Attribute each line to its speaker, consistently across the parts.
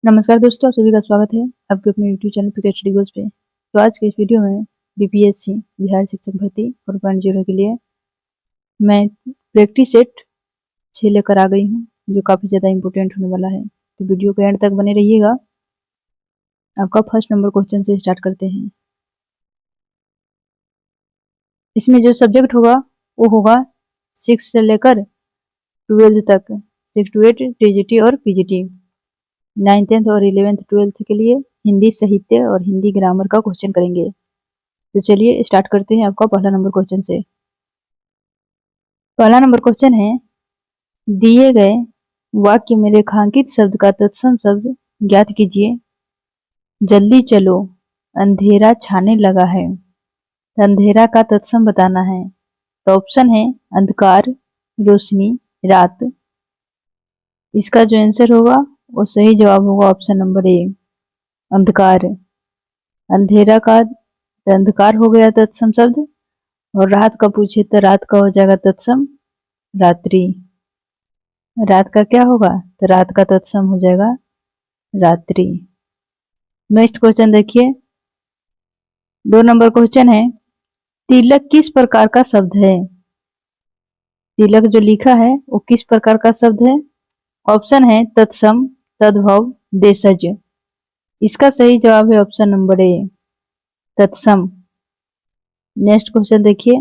Speaker 1: नमस्कार दोस्तों, आप सभी का स्वागत है आपके अपने YouTube channel cricket study goals पे। तो आज के इस वीडियो में बीपीएससी बिहार शिक्षक भर्ती 4.0 के लिए मैं प्रैक्टिस सेट 6 लेकर आ गई हूँ, जो काफ़ी ज़्यादा इम्पोर्टेंट होने वाला है। तो वीडियो के एंड तक बने रहिएगा। आपका फर्स्ट नंबर क्वेश्चन से स्टार्ट करते हैं। इसमें जो सब्जेक्ट होगा वो होगा 6 से लेकर 12 तक, 6 to 8 टीजीटी और पीजीटी। 9th और 11th 12th के लिए हिंदी साहित्य और हिंदी ग्रामर का क्वेश्चन करेंगे। तो चलिए स्टार्ट करते हैं आपका पहला नंबर क्वेश्चन से। पहला नंबर क्वेश्चन है, दिए गए वाक्य में रेखांकित शब्द का तत्सम शब्द ज्ञात कीजिए। जल्दी चलो, अंधेरा छाने लगा है। अंधेरा का तत्सम बताना है। तो ऑप्शन है अंधकार, रोशनी, रात। इसका जो आंसर होगा वो सही जवाब होगा ऑप्शन नंबर ए, अंधकार। अंधेरा का अंधकार हो गया तत्सम शब्द, और रात का पूछे तो रात का हो जाएगा तत्सम रात्रि। रात का क्या होगा? तो रात का तत्सम हो जाएगा रात्रि। नेक्स्ट क्वेश्चन देखिए, 2 नंबर क्वेश्चन है, तिलक किस प्रकार का शब्द है? तिलक जो लिखा है वो किस प्रकार का शब्द है? ऑप्शन है तत्सम, तद्भव, देशज। इसका सही जवाब है ऑप्शन नंबर ए, तत्सम। नेक्स्ट क्वेश्चन देखिए,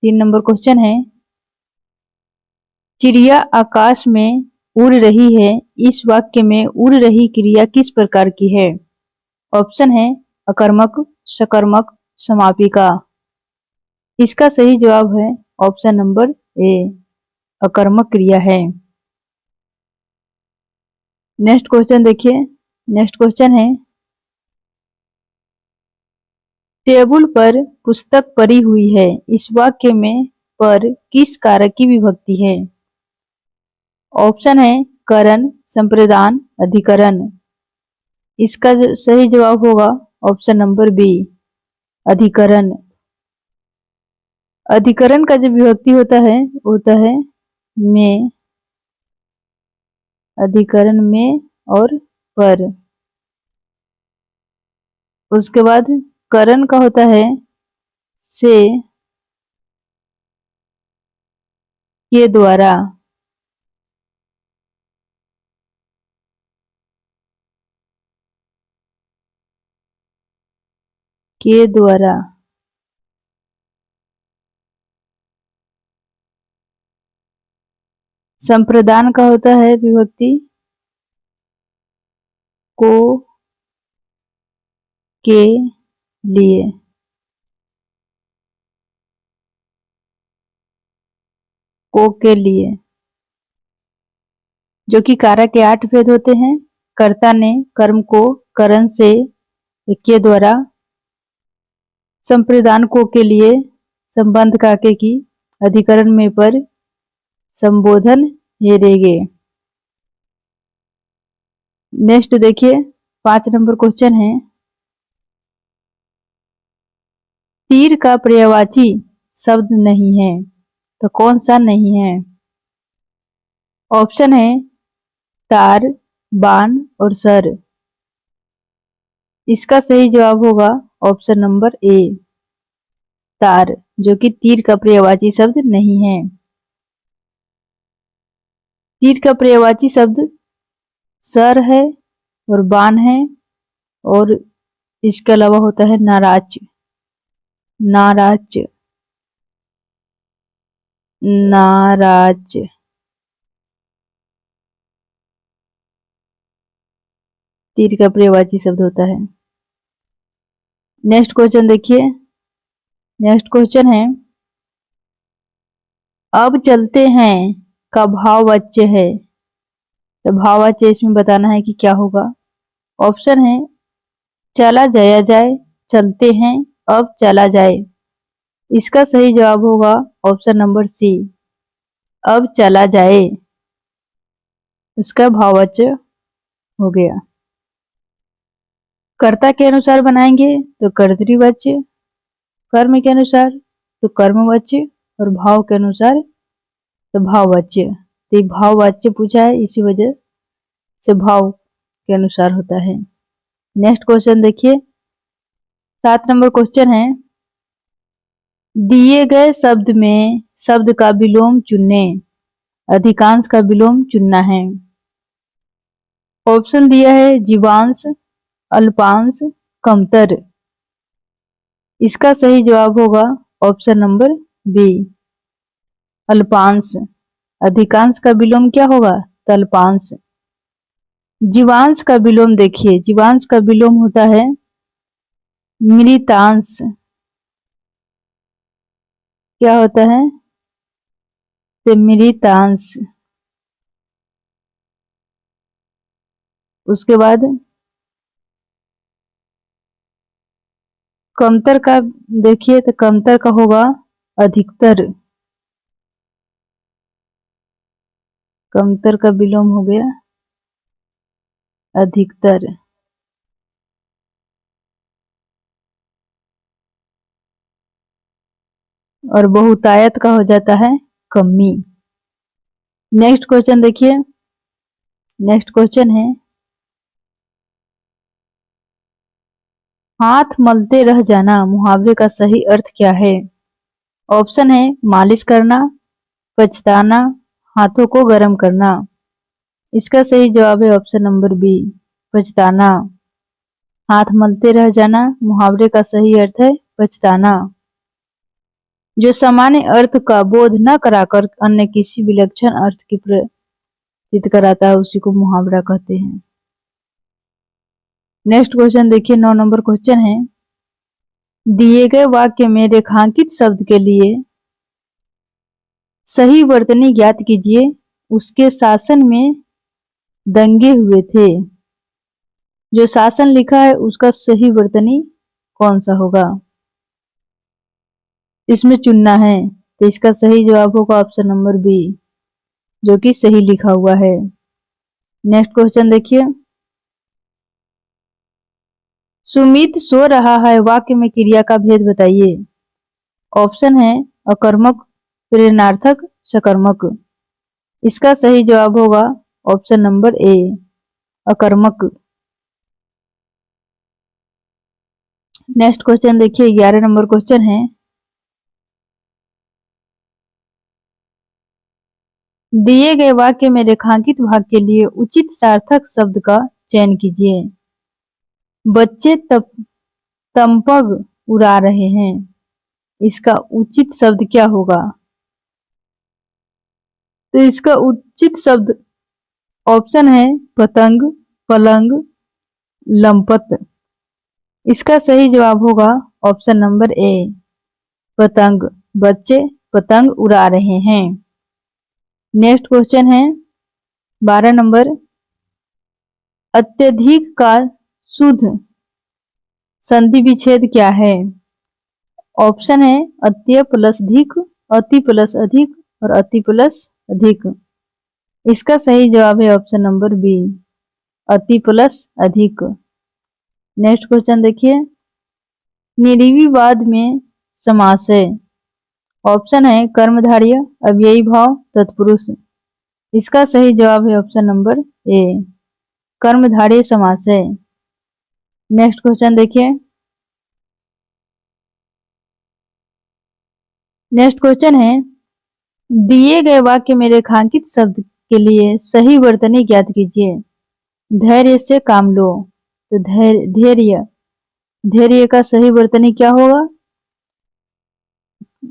Speaker 1: 3 नंबर क्वेश्चन है, चिड़िया आकाश में उड़ रही है। इस वाक्य में उड़ रही क्रिया किस प्रकार की है? ऑप्शन है अकर्मक, सकर्मक, समापिका। इसका सही जवाब है ऑप्शन नंबर ए, अकर्मक क्रिया है। नेक्स्ट क्वेश्चन देखिए, नेक्स्ट क्वेश्चन है, टेबल पर पुस्तक पड़ी हुई है। इस वाक्य में पर किस कारक की विभक्ति है? ऑप्शन है करण, संप्रदान, अधिकरण। इसका सही जवाब होगा ऑप्शन नंबर बी, अधिकरण। अधिकरण का जो विभक्ति होता है में, अधिकरण में और पर। उसके बाद करण का होता है से, के द्वारा। के द्वारा। संप्रदान का होता है विभक्ति को, के लिए। को के लिए, जो कि कारक के 8 भेद होते हैं। कर्ता ने कर्म को करण से के द्वारा, संप्रदान को के लिए, संबंध काके की, अधिकरण में पर, संबोधन हेरेगे। नेक्स्ट देखिए, 5 नंबर क्वेश्चन है, तीर का पर्यायवाची शब्द नहीं है। तो कौन सा नहीं है? ऑप्शन है तार, बाण और सर। इसका सही जवाब होगा ऑप्शन नंबर ए, तार, जो कि तीर का पर्यायवाची शब्द नहीं है। तीर का पर्यायवाची शब्द सर है और बाण है, और इसके अलावा होता है नाराज। नाराज, नाराज। तीर का पर्यायवाची शब्द होता है। नेक्स्ट क्वेश्चन देखिए, नेक्स्ट क्वेश्चन है, अब चलते हैं का भाववाच्य है। तो भाववाच्य इसमें बताना है कि क्या होगा। ऑप्शन है चला जाया जाए, चलते हैं, अब चला जाए। इसका सही जवाब होगा ऑप्शन नंबर सी, अब चला जाए। इसका भाववाच्य हो गया। कर्ता के अनुसार बनाएंगे तो कर्तृवाच्य, कर्म के अनुसार तो कर्मवाच्य, और भाव के अनुसार तो भाववाच्य। तो भाववाच्य पूछा है, इसी वजह से भाव के अनुसार होता है। नेक्स्ट क्वेश्चन देखिए, 7 नंबर क्वेश्चन है, दिए गए शब्द में शब्द का विलोम चुनने, अधिकांश का विलोम चुनना है। ऑप्शन दिया है जीवांश, अल्पांश, कमतर। इसका सही जवाब होगा ऑप्शन नंबर बी, अल्पांश। अधिकांश का विलोम क्या होगा? तल्पांश। जीवांश का विलोम देखिए, जीवांश का विलोम होता है मृतांश। क्या होता है? तो मृतांश। उसके बाद कमतर का देखिए, तो कमतर का होगा अधिकतर। कमतर का विलोम हो गया अधिकतर। और बहुतायत का हो जाता है कमी। नेक्स्ट क्वेश्चन देखिए, नेक्स्ट क्वेश्चन है, हाथ मलते रह जाना मुहावरे का सही अर्थ क्या है? ऑप्शन है मालिश करना, पछताना, हाथों को गर्म करना। इसका सही जवाब है ऑप्शन नंबर बी, पछताना। हाथ मलते रह जाना मुहावरे का सही अर्थ है पछताना। जो सामान्य अर्थ का बोध न कराकर अन्य किसी विलक्षण अर्थ की प्रतीत कराता है उसी को मुहावरा कहते हैं। नेक्स्ट क्वेश्चन देखिए, 9 नंबर क्वेश्चन है, दिए गए वाक्य में रेखांकित शब्द के लिए सही वर्तनी ज्ञात कीजिए। उसके शासन में दंगे हुए थे। जो शासन लिखा है उसका सही वर्तनी कौन सा होगा? इसमें चुनना है, तो इसका सही जवाब होगा ऑप्शन नंबर बी, जो कि सही लिखा हुआ है। नेक्स्ट क्वेश्चन देखिए, सुमित सो रहा है वाक्य में क्रिया का भेद बताइए। ऑप्शन है अकर्मक, प्रेरणार्थक, सकर्मक। इसका सही जवाब होगा ऑप्शन नंबर ए, अकर्मक। नेक्स्ट क्वेश्चन देखिए, 11 नंबर क्वेश्चन है, दिए गए वाक्य में रेखांकित भाग के लिए उचित सार्थक शब्द का चयन कीजिए। बच्चे तमपग उड़ा रहे हैं। इसका उचित शब्द क्या होगा? तो इसका उचित शब्द ऑप्शन है पतंग, पलंग, लंपत। इसका सही जवाब होगा ऑप्शन नंबर ए, पतंग। बच्चे पतंग उड़ा रहे हैं। नेक्स्ट क्वेश्चन है 12 नंबर, अत्यधिक का शुद्ध संधि विच्छेद क्या है? ऑप्शन है अत्य प्लस धिक, अति प्लस अधिक और अति प्लस अधिक। इसका सही जवाब है ऑप्शन नंबर बी, अति प्लस अधिक। नेक्स्ट क्वेश्चन देखिए, निर्विवाद में समास है। ऑप्शन है कर्मधारय, अव्ययी भाव, तत्पुरुष। इसका सही जवाब है ऑप्शन नंबर ए, कर्मधारय समास है। नेक्स्ट क्वेश्चन देखिए, नेक्स्ट क्वेश्चन है, दिए गए वाक्य में रेखांकित शब्द के लिए सही वर्तनी ज्ञात कीजिए। धैर्य से काम लो, तो धैर्य, धैर्य का सही वर्तनी क्या होगा?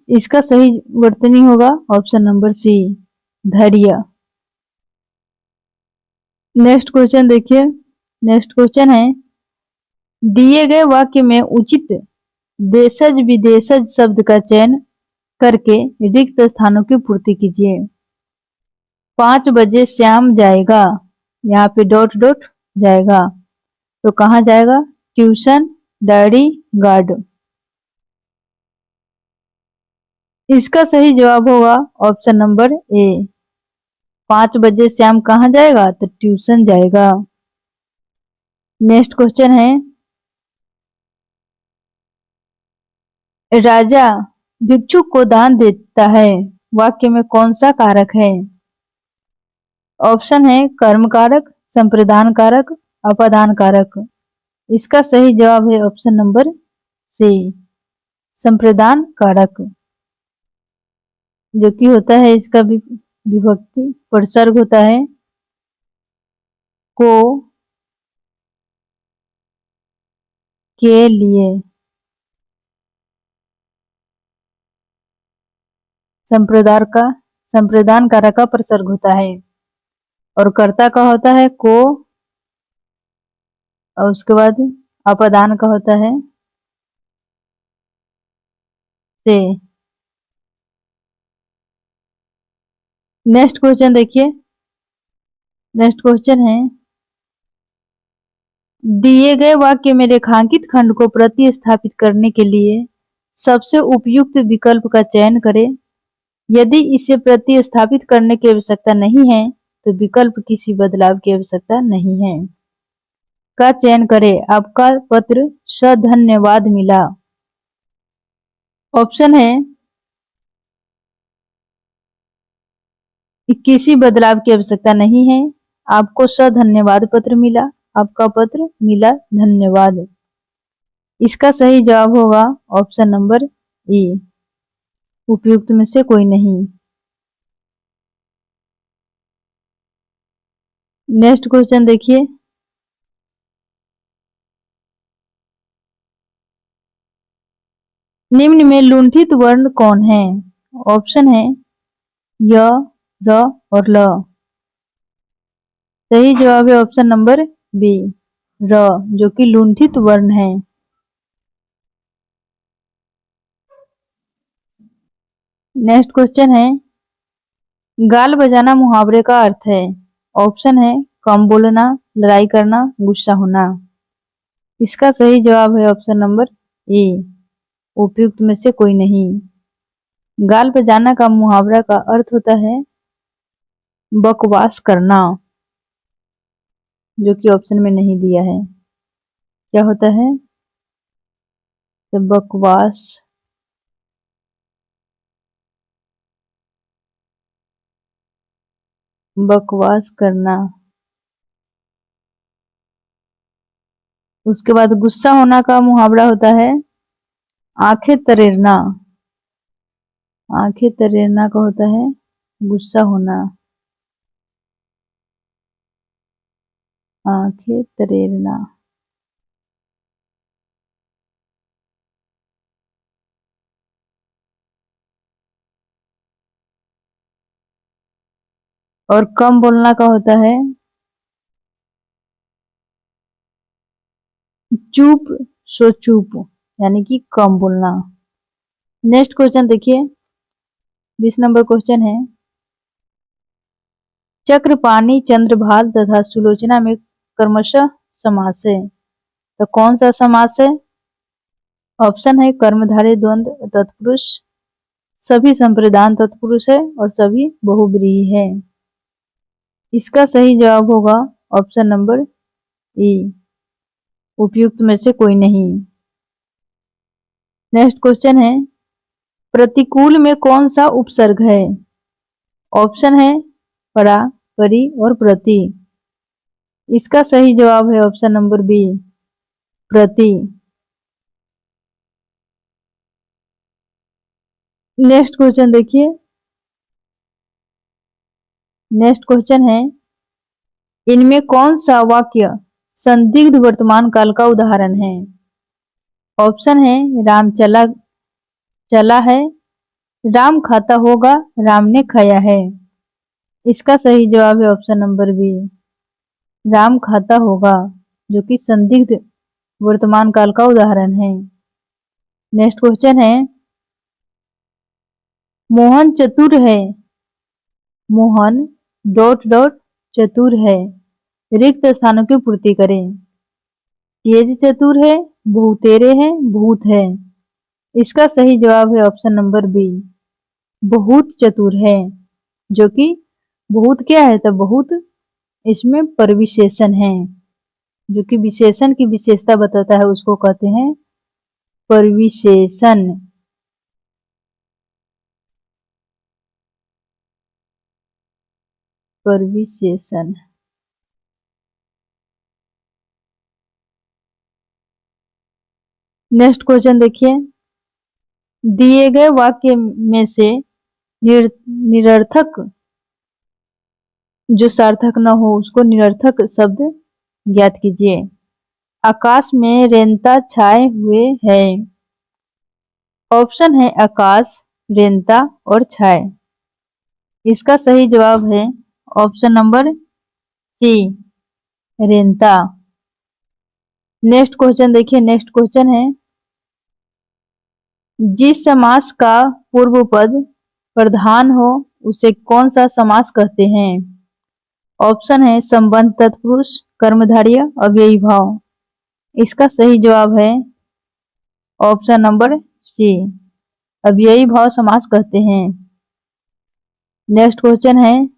Speaker 1: इसका सही वर्तनी होगा ऑप्शन नंबर सी, धैर्य। नेक्स्ट क्वेश्चन देखिए, नेक्स्ट क्वेश्चन है, दिए गए वाक्य में उचित देशज विदेशज शब्द का चयन करके रिक्त स्थानों की पूर्ति कीजिए। 5 बजे श्याम जाएगा, यहाँ पे डॉट डॉट जाएगा, तो कहाँ जाएगा? Tuition, diary, guard. इसका सही जवाब होगा ऑप्शन नंबर ए, 5 बजे श्याम कहाँ जाएगा? तो ट्यूशन जाएगा। नेक्स्ट क्वेश्चन है, राजा भिक्षुक को दान देता है, वाक्य में कौन सा कारक है? ऑप्शन है कर्म कारक, संप्रदान कारक, अपादान कारक। इसका सही जवाब है ऑप्शन नंबर सी, संप्रदान कारक, जो कि होता है इसका विभक्ति प्रसर्ग होता है को, के लिए। संप्रदान कारक का प्रसर्ग होता है और कर्ता का होता है को, और उसके बाद अपादान का होता है से। नेक्स्ट क्वेश्चन देखिए। नेक्स्ट क्वेश्चन है, दिए गए वाक्य में रेखांकित खंड को प्रतिस्थापित करने के लिए सबसे उपयुक्त विकल्प का चयन करें। यदि इसे प्रतिस्थापित करने की आवश्यकता नहीं है तो विकल्प किसी बदलाव की आवश्यकता नहीं है का चयन करें। आपका पत्र सधन्यवाद मिला। ऑप्शन है किसी बदलाव की आवश्यकता नहीं है, आपको सधन्यवाद पत्र मिला, आपका पत्र मिला धन्यवाद। इसका सही जवाब होगा ऑप्शन नंबर ई, उपयुक्त में से कोई नहीं। नेक्स्ट क्वेश्चन देखिए। निम्न में लुंठित वर्ण कौन है? ऑप्शन है य, र और ल। सही जवाब है ऑप्शन नंबर बी, र, जो कि लुंठित वर्ण है। नेक्स्ट क्वेश्चन है, गाल बजाना मुहावरे का अर्थ है। ऑप्शन है कम बोलना, लड़ाई करना, गुस्सा होना। इसका सही जवाब है ऑप्शन नंबर ए, उपयुक्त में से कोई नहीं। गाल बजाना का मुहावरा का अर्थ होता है बकवास करना, जो कि ऑप्शन में नहीं दिया है। क्या होता है? तो बकवास करना। उसके बाद गुस्सा होना का मुहावरा होता है आंखें तरेरना। आंखें तरेरना का होता है गुस्सा होना, आंखें तरेरना। और कम बोलना का होता है चुप सो चुप, यानी कि कम बोलना। नेक्स्ट क्वेश्चन देखिए। 20 नंबर क्वेश्चन है, चक्रपाणी, चंद्रभाल तथा सुलोचना में क्रमशः समास है, तो कौन सा समास है? ऑप्शन है कर्मधारय द्वंद्व तत्पुरुष, सभी संप्रदान तत्पुरुष है और सभी बहुव्रीहि है। इसका सही जवाब होगा ऑप्शन नंबर ई, उपयुक्त में से कोई नहीं। नेक्स्ट क्वेश्चन है, प्रतिकूल में कौन सा उपसर्ग है? ऑप्शन है परा, परी और प्रति। इसका सही जवाब है ऑप्शन नंबर बी, प्रति। नेक्स्ट क्वेश्चन देखिए। नेक्स्ट क्वेश्चन है, इनमें कौन सा वाक्य संदिग्ध वर्तमान काल का उदाहरण है? ऑप्शन है राम चला चला है, राम खाता होगा, राम ने खाया है। इसका सही जवाब है ऑप्शन नंबर बी, राम खाता होगा, जो कि संदिग्ध वर्तमान काल का उदाहरण है। नेक्स्ट क्वेश्चन है, मोहन चतुर है। मोहन डॉट डॉट चतुर है, रिक्त स्थानों की पूर्ति करें। तेज चतुर है, बहुतेरे हैं, भूत है। इसका सही जवाब है ऑप्शन नंबर बी, बहुत चतुर है, जो कि बहुत क्या है? तो बहुत इसमें परविशेषण है, जो कि विशेषण की विशेषता बताता है, उसको कहते हैं परविशेषण। परविशेषण। नेक्स्ट क्वेश्चन देखिए, दिए गए वाक्य में से निरर्थक जो सार्थक न हो उसको निरर्थक शब्द ज्ञात कीजिए। आकाश में रेनता छाए हुए है। ऑप्शन है आकाश, रेनता और छाए। इसका सही जवाब है ऑप्शन नंबर सी, रेनता। नेक्स्ट क्वेश्चन देखिए, नेक्स्ट क्वेश्चन है, जिस समास का पूर्व पद प्रधान हो उसे कौन सा समास कहते हैं? ऑप्शन है संबंध तत्पुरुष, कर्मधारय, अव्ययी भाव। इसका सही जवाब है ऑप्शन नंबर सी, अव्ययी भाव समास कहते हैं। नेक्स्ट क्वेश्चन है,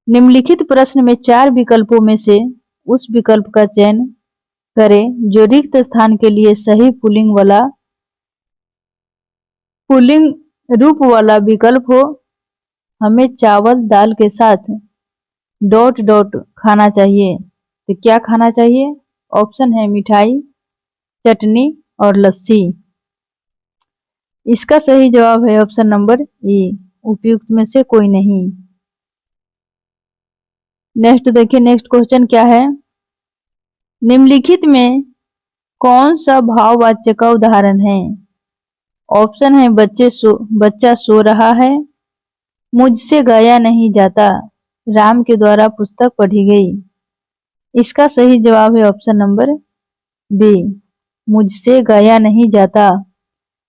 Speaker 1: निम्नलिखित प्रश्न में 4 विकल्पों में से उस विकल्प का चयन करें जो रिक्त स्थान के लिए सही पुल्लिंग रूप वाला विकल्प हो। हमें चावल दाल के साथ डॉट डॉट खाना चाहिए, तो क्या खाना चाहिए? ऑप्शन है मिठाई, चटनी और लस्सी। इसका सही जवाब है ऑप्शन नंबर ए, उपयुक्त में से कोई नहीं। नेक्स्ट देखिए, नेक्स्ट क्वेश्चन क्या है, निम्नलिखित में कौन सा भाववाच्य का उदाहरण है? ऑप्शन है बच्चा सो रहा है, मुझसे गाया नहीं जाता, राम के द्वारा पुस्तक पढ़ी गई। इसका सही जवाब है ऑप्शन नंबर बी, मुझसे गाया नहीं जाता।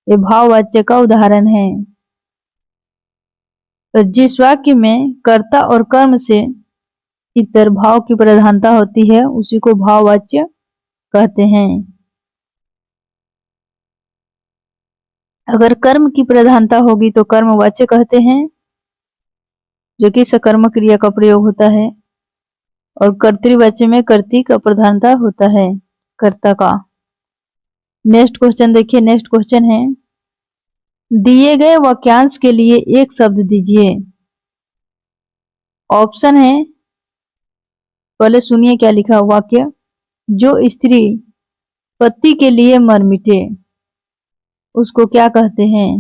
Speaker 1: ये भाववाच्य का उदाहरण है। तो जिस वाक्य में कर्ता और कर्म से इतर भाव की प्रधानता होती है उसी को भाववाच्य कहते हैं। अगर कर्म की प्रधानता होगी तो कर्मवाच्य कहते हैं, जो कि सकर्मक क्रिया का प्रयोग होता है, और कर्तृवाच्य में कर्ती का प्रधानता होता है, कर्ता का। नेक्स्ट क्वेश्चन देखिए, नेक्स्ट क्वेश्चन है, दिए गए वाक्यांश के लिए एक शब्द दीजिए। ऑप्शन है, पहले सुनिए क्या लिखा वाक्य, जो स्त्री पति के लिए मर मिटे उसको क्या कहते हैं?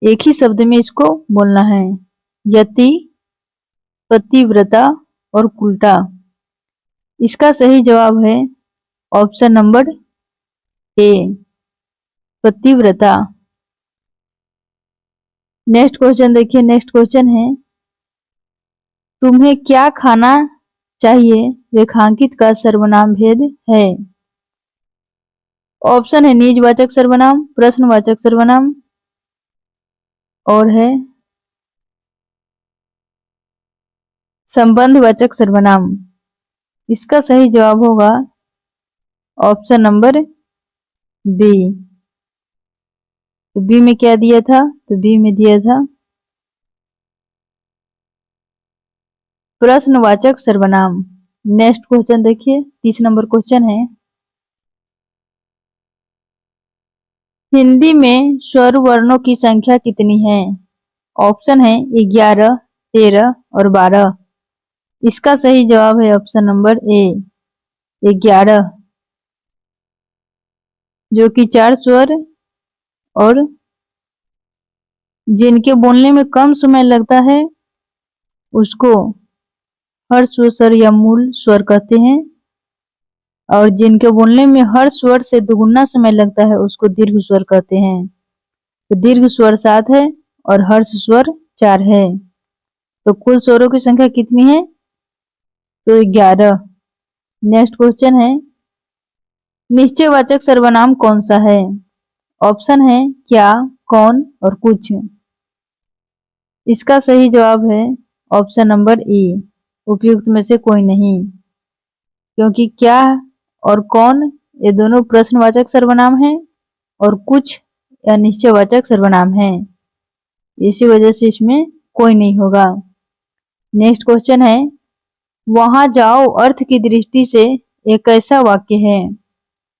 Speaker 1: एक ही शब्द में इसको बोलना है, यति, पतिव्रता और कुलटा। इसका सही जवाब है ऑप्शन नंबर ए, पतिव्रता। नेक्स्ट क्वेश्चन देखिए, नेक्स्ट क्वेश्चन है, तुम्हें क्या खाना चाहिए रेखांकित का सर्वनाम भेद है? ऑप्शन है निजवाचक सर्वनाम, प्रश्नवाचक सर्वनाम और है संबंधवाचक सर्वनाम। इसका सही जवाब होगा ऑप्शन नंबर बी। तो बी में क्या दिया था? तो बी में दिया था प्रश्नवाचक सर्वनाम। नेक्स्ट क्वेश्चन देखिए, 30 नंबर क्वेश्चन है, हिंदी में स्वर वर्णों की संख्या कितनी है? ऑप्शन है 11, 13 और 12। इसका सही जवाब है ऑप्शन नंबर ए, 11, जो कि 4 स्वर और जिनके बोलने में कम समय लगता है उसको हर्ष स्वर या मूल स्वर कहते हैं, और जिनके बोलने में हर स्वर से दुगुना समय लगता है उसको दीर्घ स्वर कहते हैं। तो दीर्घ स्वर 7 है और हर्ष स्वर 4 है। तो कुल स्वरों की संख्या कितनी है? तो 11। नेक्स्ट क्वेश्चन है, निश्चयवाचक सर्वनाम कौन सा है? ऑप्शन है क्या, कौन और कुछ। इसका सही जवाब है ऑप्शन नंबर ई, उपयुक्त में से कोई नहीं, क्योंकि क्या और कौन ये दोनों प्रश्नवाचक सर्वनाम हैं और कुछ या निश्चयवाचक सर्वनाम है, इसी वजह से इसमें कोई नहीं होगा। नेक्स्ट क्वेश्चन है, वहां जाओ अर्थ की दृष्टि से एक कैसा वाक्य है?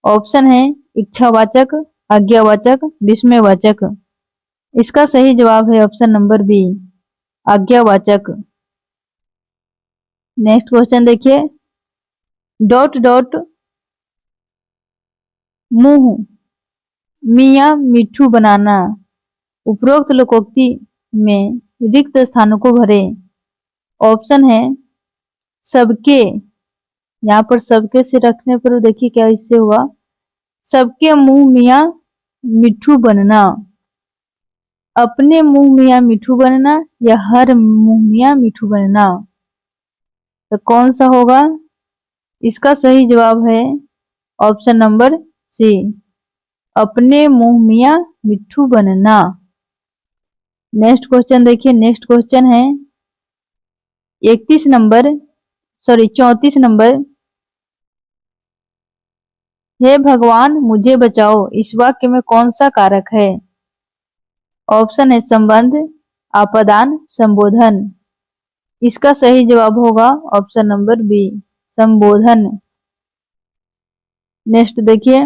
Speaker 1: ऑप्शन है इच्छावाचक, आज्ञावाचक, विस्मयवाचक। इसका सही जवाब है ऑप्शन नंबर बी, आज्ञावाचक। नेक्स्ट क्वेश्चन देखिए, डॉट डॉट मुंह मियाँ मिट्ठू बनाना। उपरोक्त लोकोक्ति में रिक्त स्थानों को भरें। ऑप्शन है सबके, यहाँ पर सबके से रखने पर देखिए क्या इससे हुआ, सबके मुंह मियाँ मिट्ठू बनना, अपने मुंह मियाँ मिट्ठू बनना या हर मुंह मियाँ मिट्ठू बनना। तो कौन सा होगा? इसका सही जवाब है ऑप्शन नंबर सी, अपने मुंह मियाँ मिट्ठू बनना। नेक्स्ट क्वेश्चन देखिए, नेक्स्ट क्वेश्चन है 34 नंबर। हे भगवान मुझे बचाओ, इस वाक्य में कौन सा कारक है? ऑप्शन है संबंध, आपादान, संबोधन। इसका सही जवाब होगा ऑप्शन नंबर बी, संबोधन। नेक्स्ट देखिए,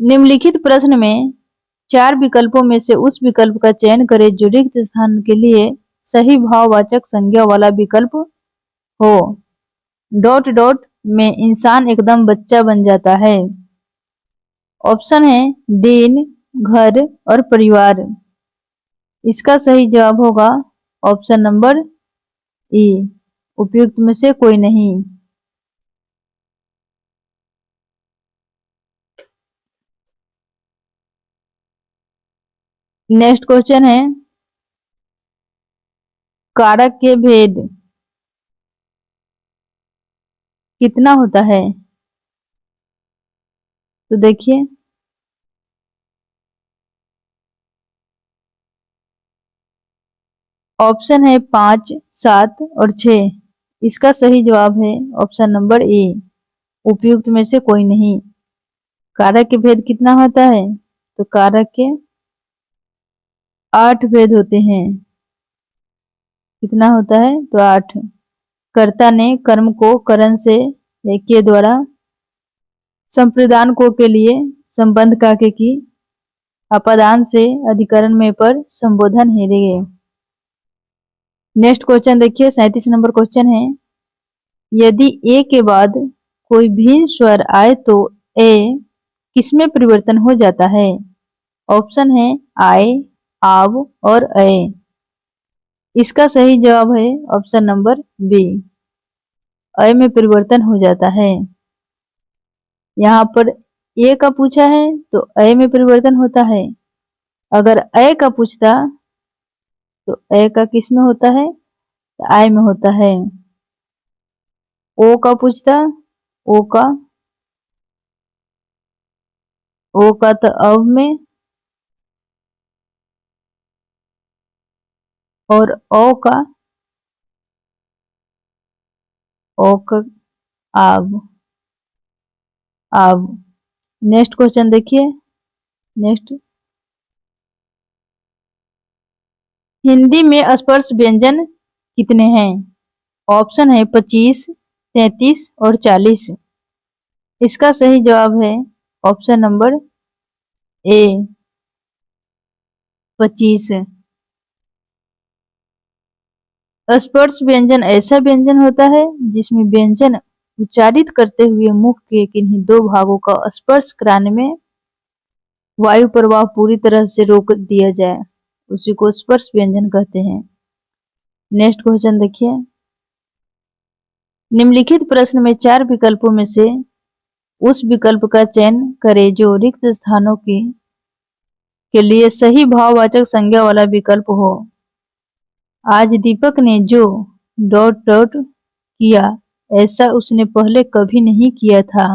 Speaker 1: निम्नलिखित प्रश्न में 4 विकल्पों में से उस विकल्प का चयन करें जो रिक्त स्थान के लिए सही भाववाचक संज्ञा वाला विकल्प हो। डॉट डॉट में इंसान एकदम बच्चा बन जाता है। ऑप्शन है दिन, घर और परिवार। इसका सही जवाब होगा ऑप्शन नंबर ई, उपयुक्त में से कोई नहीं। नेक्स्ट क्वेश्चन है कारक के भेद कितना होता है? तो देखिए, ऑप्शन है 5, 7 और 6। इसका सही जवाब है ऑप्शन नंबर ए, उपयुक्त में से कोई नहीं। कारक के भेद कितना होता है? तो कारक के 8 भेद होते हैं। कितना होता है? तो 8। कर्ता ने कर्म को करण से या के द्वारा, संप्रदान को के लिए, संबंध का के की, अपादान से अधिकरण में पर, संबोधन हेरेगे। नेक्स्ट क्वेश्चन देखिए, 37 नंबर क्वेश्चन है यदि ए के बाद कोई भिन्न स्वर आए तो ए किसमें परिवर्तन हो जाता है? ऑप्शन है आए, आव और अ। इसका सही जवाब है ऑप्शन नंबर बी, अ में परिवर्तन हो जाता है। यहाँ पर ए का पूछा है तो अ में परिवर्तन होता है। अगर अ का पूछता तो अ का किस में होता है? तो आय में होता है। ओ का पूछता, ओ का तो अव में, और ओ का आव, आव। नेक्स्ट क्वेश्चन देखिए, नेक्स्ट, हिंदी में स्पर्श व्यंजन कितने हैं? ऑप्शन है 25, 33 और 40। इसका सही जवाब है ऑप्शन नंबर ए, 25। स्पर्श व्यंजन ऐसा व्यंजन होता है जिसमें व्यंजन उच्चारित करते हुए मुख के किन्हीं दो भागों का स्पर्श कराने में वायु प्रवाह पूरी तरह से रोक दिया जाए, उसी को स्पर्श व्यंजन कहते हैं। नेक्स्ट क्वेश्चन देखिए, निम्नलिखित प्रश्न में 4 विकल्पों में से उस विकल्प का चयन करें जो रिक्त स्थानों के लिए सही भाववाचक संज्ञा वाला विकल्प हो। आज दीपक ने जो डॉट डॉट किया ऐसा उसने पहले कभी नहीं किया था।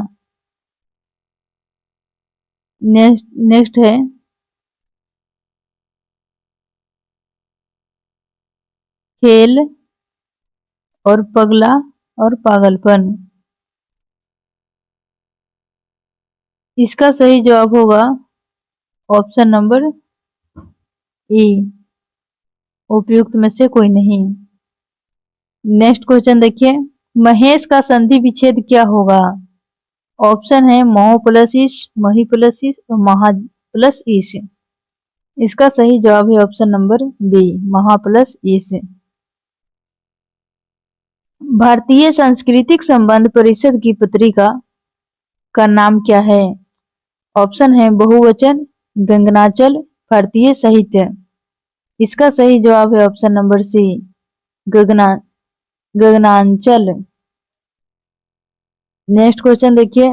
Speaker 1: नेक्स्ट है खेल और पगला और पागलपन। इसका सही जवाब होगा ऑप्शन नंबर ई, उपयुक्त में से कोई नहीं। नेक्स्ट क्वेश्चन देखिए, महेश का संधि विच्छेद क्या होगा? ऑप्शन है महो प्लस ईश, मही प्लस ईश और महा प्लस ईश। इसका सही जवाब है ऑप्शन नंबर बी, महा प्लस ईश। भारतीय सांस्कृतिक संबंध परिषद की पत्रिका का नाम क्या है? ऑप्शन है बहुवचन, गगनाचल, भारतीय साहित्य। इसका सही जवाब है ऑप्शन नंबर सी, गगनांचल। नेक्स्ट क्वेश्चन देखिए,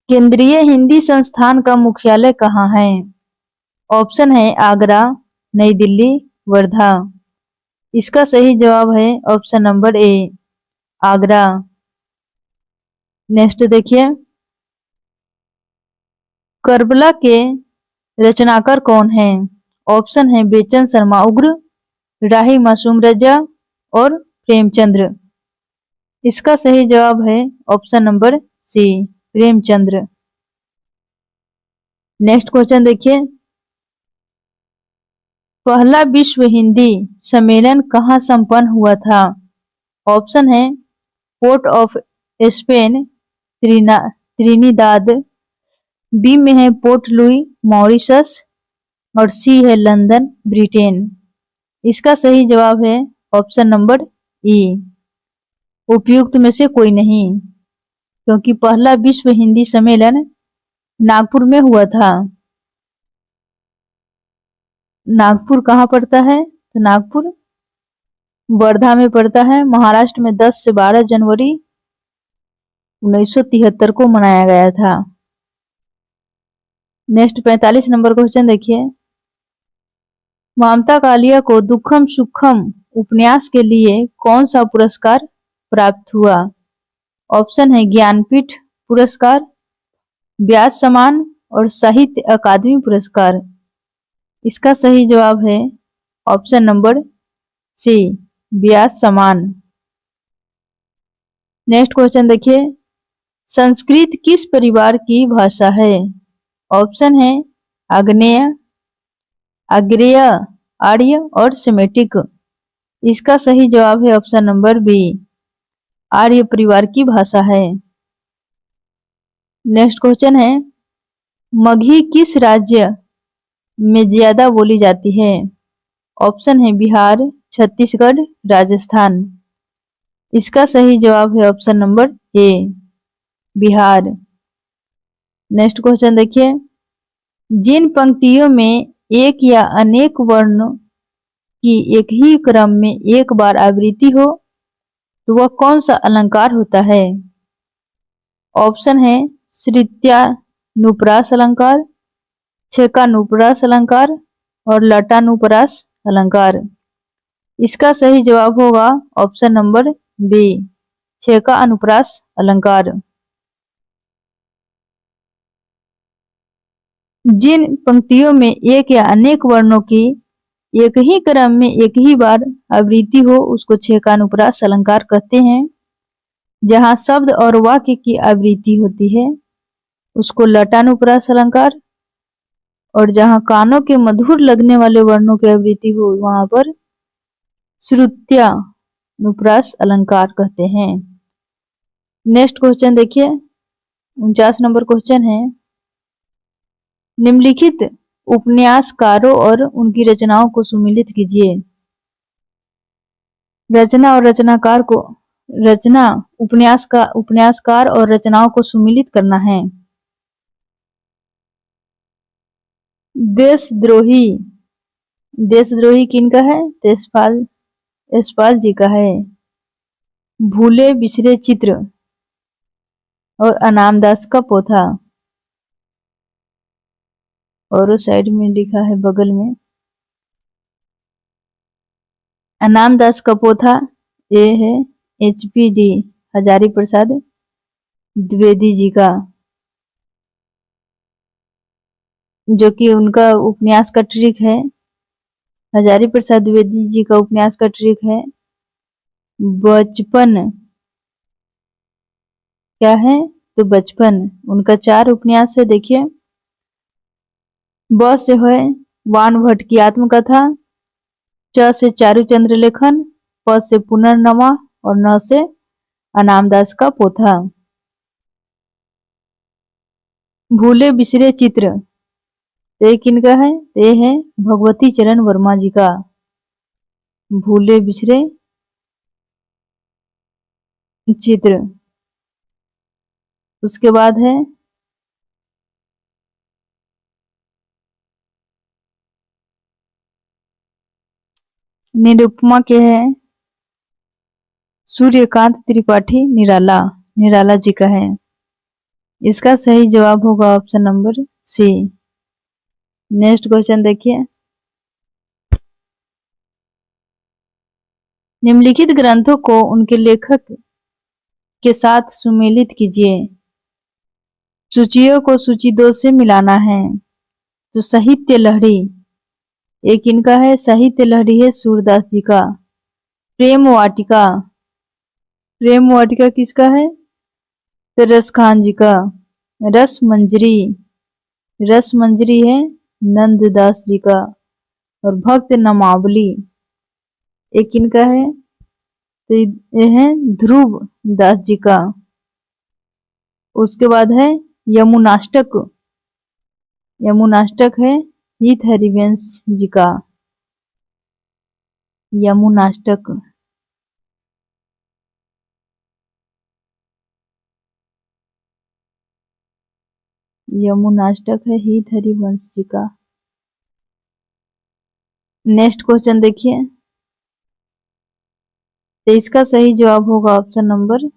Speaker 1: केंद्रीय हिंदी संस्थान का मुख्यालय कहाँ है? ऑप्शन है आगरा, नई दिल्ली, वर्धा। इसका सही जवाब है option number A, Agra. Next देखिए, करबला के रचनाकार कौन है? ऑप्शन है बेचन शर्मा उग्र, राही मासूम रजा और प्रेमचंद्र। इसका सही जवाब है option number C, Premchandra. Next question देखिए, पहला विश्व हिंदी सम्मेलन कहाँ संपन्न हुआ था? ऑप्शन है port of Spain, Trinidad, B में है पोर्ट लुई, मॉरिशस, और सी है लंदन, ब्रिटेन। इसका सही जवाब है ऑप्शन नंबर ई, उपयुक्त में से कोई नहीं, क्योंकि पहला विश्व हिंदी सम्मेलन नागपुर में हुआ था। नागपुर कहाँ पड़ता है? तो नागपुर वर्धा में पड़ता है, महाराष्ट्र में 10 से 12 जनवरी 1973 को मनाया गया था। नेक्स्ट 45 नंबर क्वेश्चन देखिए, ममता कालिया को दुखम सुखम उपन्यास के लिए कौन सा पुरस्कार प्राप्त हुआ? ऑप्शन है ज्ञानपीठ पुरस्कार, व्यास सम्मान और साहित्य अकादमी पुरस्कार। इसका सही जवाब है ऑप्शन नंबर सी, व्यास सम्मान। नेक्स्ट क्वेश्चन देखिए, संस्कृत किस परिवार की भाषा है? ऑप्शन है आग्नेय, आग्रेय, आर्य और सेमेटिक। इसका सही जवाब है ऑप्शन नंबर बी, आर्य परिवार की भाषा है। नेक्स्ट क्वेश्चन है, मगही किस राज्य में ज्यादा बोली जाती है? ऑप्शन है बिहार, छत्तीसगढ़, राजस्थान। इसका सही जवाब है option number A, Bihar. Next question देखिए, जिन पंक्तियों में एक या अनेक वर्ण की एक ही क्रम में एक बार आवृत्ति हो तो वह कौन सा अलंकार होता है? ऑप्शन है श्रित्यानुप्रास अलंकार, छेकानुप्रास अलंकार और लटानुप्रास अलंकार। इसका सही जवाब होगा ऑप्शन नंबर बी, छेका अनुप्रास अलंकार। जिन पंक्तियों में एक या अनेक वर्णों की एक ही क्रम में एक ही बार आवृत्ति हो उसको छेकानुप्रास अलंकार कहते हैं। जहां शब्द और वाक्य की आवृत्ति होती है उसको लटानुप्रास अलंकार, और जहां कानों के मधुर लगने वाले वर्णों की आवृत्ति हो वहां पर श्रुत्यानुप्रास अलंकार कहते हैं। नेक्स्ट क्वेश्चन देखिए, 49 नंबर क्वेश्चन है, निम्नलिखित उपन्यासकारों और उनकी रचनाओं को सुमेलित कीजिए। रचना और रचनाकार को उपन्यासकार और रचनाओं को सुमेलित करना है। देशद्रोही, देशद्रोही किनका है? यशपाल जी का है। भूले बिसरे चित्र और अनामदास का पोथा, और उस साइड में लिखा है बगल में अनामदास का पोथा, ये है HP हजारी प्रसाद द्विवेदी जी का, जो कि उनका उपन्यास का ट्रिक है। हजारी प्रसाद द्विवेदी जी का उपन्यास का ट्रिक है बचपन। क्या है? तो बचपन। उनका 4 उपन्यास है, देखिए। ब से है वान भट्ट की आत्मकथा, च से चारुचंद्र लेखन, प से पुनर्नवा और न से अनामदास का पोथा। भूले बिसरे चित्र, ये किनका है? ये है भगवती चरण वर्मा जी का। भूले बिसरे चित्र। उसके बाद है निरुपमा के है सूर्यकांत त्रिपाठी निराला, निराला जी का है। इसका सही जवाब होगा option number C. Next question देखिए, निम्नलिखित ग्रंथों को उनके लेखक के साथ सुमेलित कीजिए। सूचियों को सूची 2 से मिलाना है। तो साहित्य लहरी, एक इनका है साहित्य लहरी है सूरदास जी का। प्रेम वाटिका, प्रेम वाटिका किसका है? तरस खान जी का। रस मंजरी, रस मंजरी है नंददास जी का। और भक्त नामावली एक इनका है, तो ये है ध्रुव दास जी का। उसके बाद है यमुनाष्टक, यमुनाष्टक है हित हरिवंश जी का। यमुनाष्टक। यमुनाष्टक है हित हरिवंश जी का। नेक्स्ट क्वेश्चन देखिए, तो इसका सही जवाब होगा ऑप्शन नंबर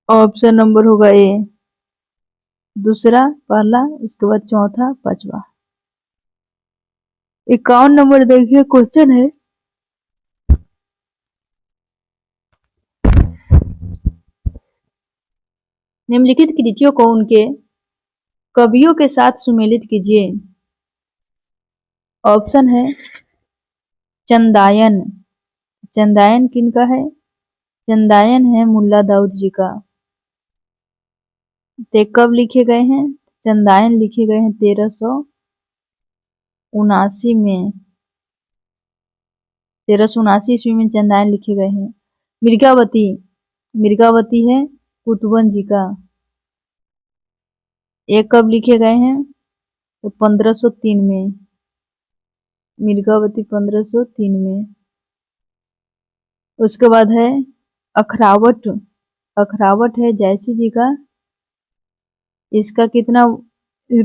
Speaker 1: ऑप्शन नंबर होगा ए। दूसरा, पहला, उसके बाद चौथा, पांचवा। 51 नंबर देखिए क्वेश्चन है, निम्नलिखित कृतियों को उनके कवियों के साथ सुमेलित कीजिए। ऑप्शन है चंदायन, चंदायन किनका है? चंदायन है मुल्ला दाऊद जी का। ते कब लिखे गए हैं? चंदायन लिखे गए हैं 1379 में। 1379 ईस्वी में चंदायन लिखे गए हैं। मिर्गावती, मिर्गावती है कुतुबन जी का। ये कब लिखे गए हैं? तो 1503 में। मिर्गावती 1503 में। उसके बाद है अखरावट, अखरावट है जयसी जी का। इसका कितना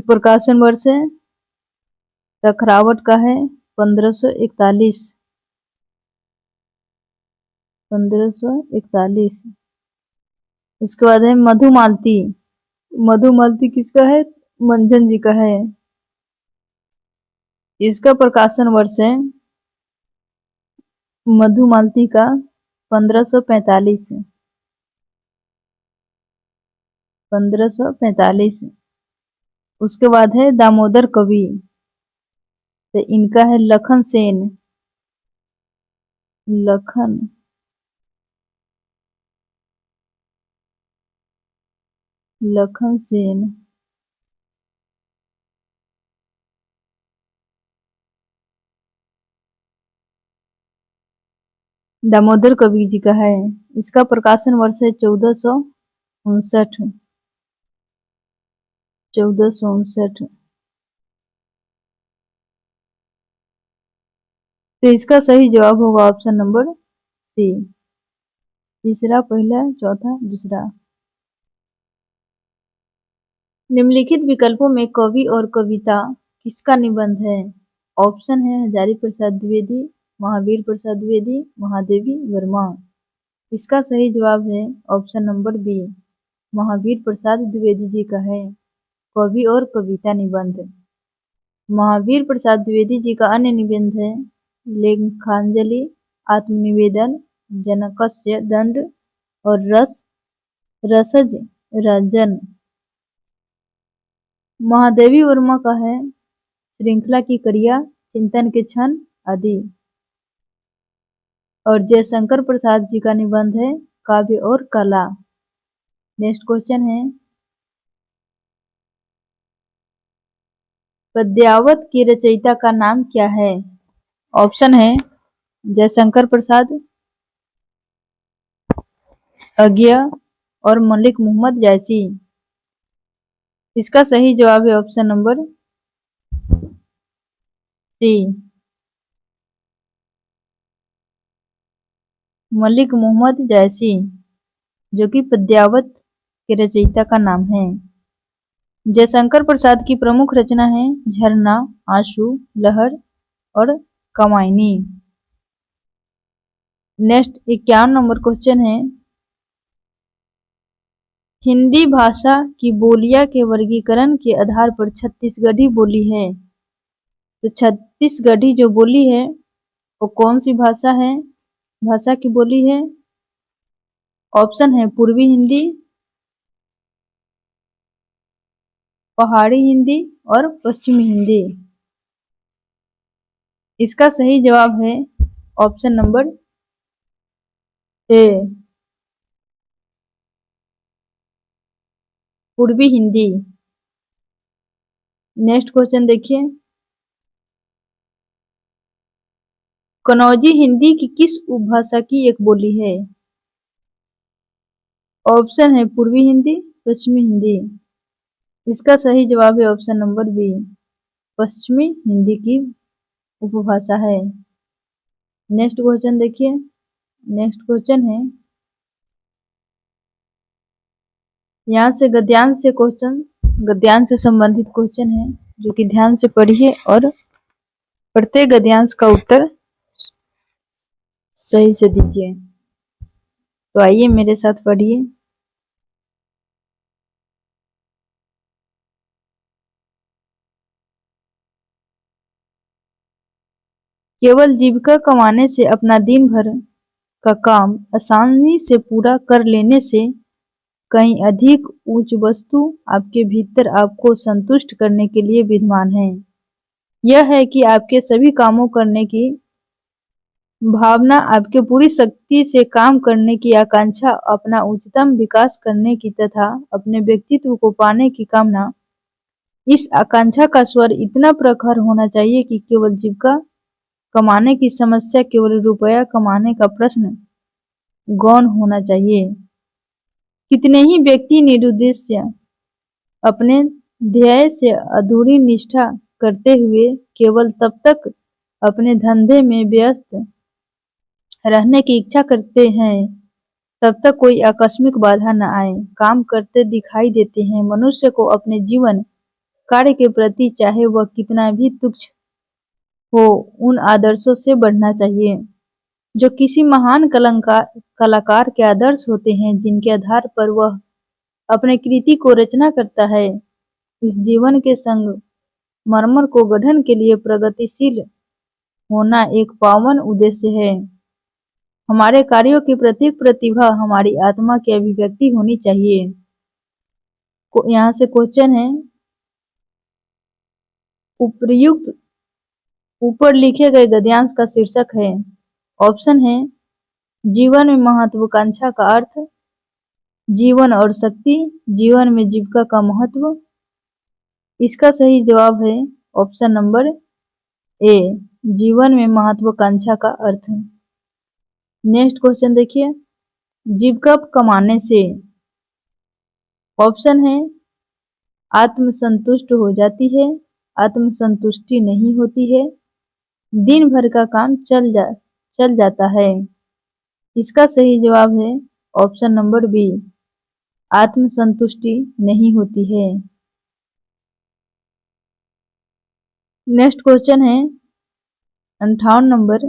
Speaker 1: प्रकाशन वर्ष है? अखरावट का है 1541, 1541। उसके बाद है मधुमालती, मधुमालती किसका है? मंझन जी का है। इसका प्रकाशन वर्ष है मधुमालती का 1545, 1545। उसके बाद है दामोदर कवि, तो इनका है लखन सेन, लखन, लखन सेन। दामोदर कवि जी का है। इसका प्रकाशन वर्ष है 1459, 1459। तो इसका सही जवाब होगा ऑप्शन नंबर सी। तीसरा, पहला, चौथा, दूसरा। निम्नलिखित विकल्पों में कवि और कविता किसका निबंध है? ऑप्शन है हजारी प्रसाद द्विवेदी, महावीर प्रसाद द्विवेदी, महादेवी वर्मा। इसका सही जवाब है option number B, Mahavir Prasad Dwivedi ji का है कवि और कविता निबंध। महावीर प्रसाद द्विवेदी जी का अन्य निबंध है लेखांजलि, आत्मनिवेदन, जनकस्य दंड और रसज रंजन। महादेवी वर्मा का है श्रृंखला की कड़िया, चिंतन के क्षण आदि। और जयशंकर प्रसाद जी का निबंध है काव्य और कला। नेक्स्ट क्वेश्चन है, पद्यावत की रचयिता का नाम क्या है? ऑप्शन है जयशंकर प्रसाद, अज्ञ और मलिक मोहम्मद जैसी। इसका सही जवाब है option number C, Malik Mohammad Jayasi, जो कि पद्यावत के रचयिता का नाम है। जयशंकर प्रसाद की प्रमुख रचना है झरना, आंसू, लहर और कमायनी। नेक्स्ट 51 नंबर क्वेश्चन है, हिंदी भाषा की बोलियां के वर्गीकरण के आधार पर छत्तीसगढ़ी बोली है। तो छत्तीसगढ़ी जो बोली है वो कौन सी भाषा की बोली है? ऑप्शन है पूर्वी हिंदी, पहाड़ी हिंदी और पश्चिमी हिंदी। इसका सही जवाब है ऑप्शन नंबर ए, पूर्वी हिंदी। नेक्स्ट क्वेश्चन देखिए, कनौजी हिंदी की किस उपभाषा की एक बोली है? ऑप्शन है पूर्वी हिंदी, पश्चिमी हिंदी। इसका सही जवाब है ऑप्शन नंबर बी, पश्चिमी हिंदी की उपभाषा है। नेक्स्ट क्वेश्चन देखिए, नेक्स्ट क्वेश्चन है, यहाँ से गद्यांश से संबंधित क्वेश्चन है, जो कि ध्यान से पढ़िए और प्रत्येक गद्यांश का उत्तर सही से दीजिए। तो आइए मेरे साथ पढ़िए। केवल जीविका कमाने से अपना दिन भर का काम आसानी से पूरा कर लेने से कहीं अधिक उच्च वस्तु आपके भीतर आपको संतुष्ट करने के लिए विद्यमान है। यह है कि आपके सभी कामों करने की भावना, आपके पूरी शक्ति से काम करने की आकांक्षा, अपना उच्चतम विकास करने की तथा अपने व्यक्तित्व को पाने की कामना। इस आकांक्षा का स्वर इतना प्रखर होना चाहिए कि केवल जीविका कमाने की समस्या, केवल रुपया कमाने का प्रश्न गौण होना चाहिए। कितने ही व्यक्ति निरुद्देश्य अपने ध्येय से अधूरी निष्ठा करते हुए केवल तब तक अपने धंधे में व्यस्त रहने की इच्छा करते हैं तब तक कोई आकस्मिक बाधा न आए काम करते दिखाई देते हैं। मनुष्य को अपने जीवन कार्य के प्रति चाहे वह कितना भी तुच्छ हो, उन आदर्शों से बढ़ना चाहिए जो किसी महान कलाकार के आदर्श होते हैं, जिनके आधार पर वह अपने कृति को रचना करता है। इस जीवन के संग मरमर को गठन के लिए प्रगतिशील होना एक पावन उद्देश्य है। हमारे कार्यों की प्रत्येक प्रतिभा हमारी आत्मा की अभिव्यक्ति होनी चाहिए। यहाँ से क्वेश्चन है, उपर्युक्त ऊपर लिखे गए गद्यांश का शीर्षक है। ऑप्शन है जीवन में महत्वाकांक्षा का अर्थ, जीवन और शक्ति, जीवन में जीविका का महत्व। इसका सही जवाब है ऑप्शन नंबर ए, जीवन में महत्वाकांक्षा का अर्थ। नेक्स्ट क्वेश्चन देखिए, जीविका कमाने से। ऑप्शन है आत्मसंतुष्ट हो जाती है, आत्मसंतुष्टि नहीं होती है, दिन भर का काम चल जाता है। इसका सही जवाब है ऑप्शन नंबर बी, आत्मसंतुष्टि नहीं होती है। नेक्स्ट क्वेश्चन है 58 नंबर,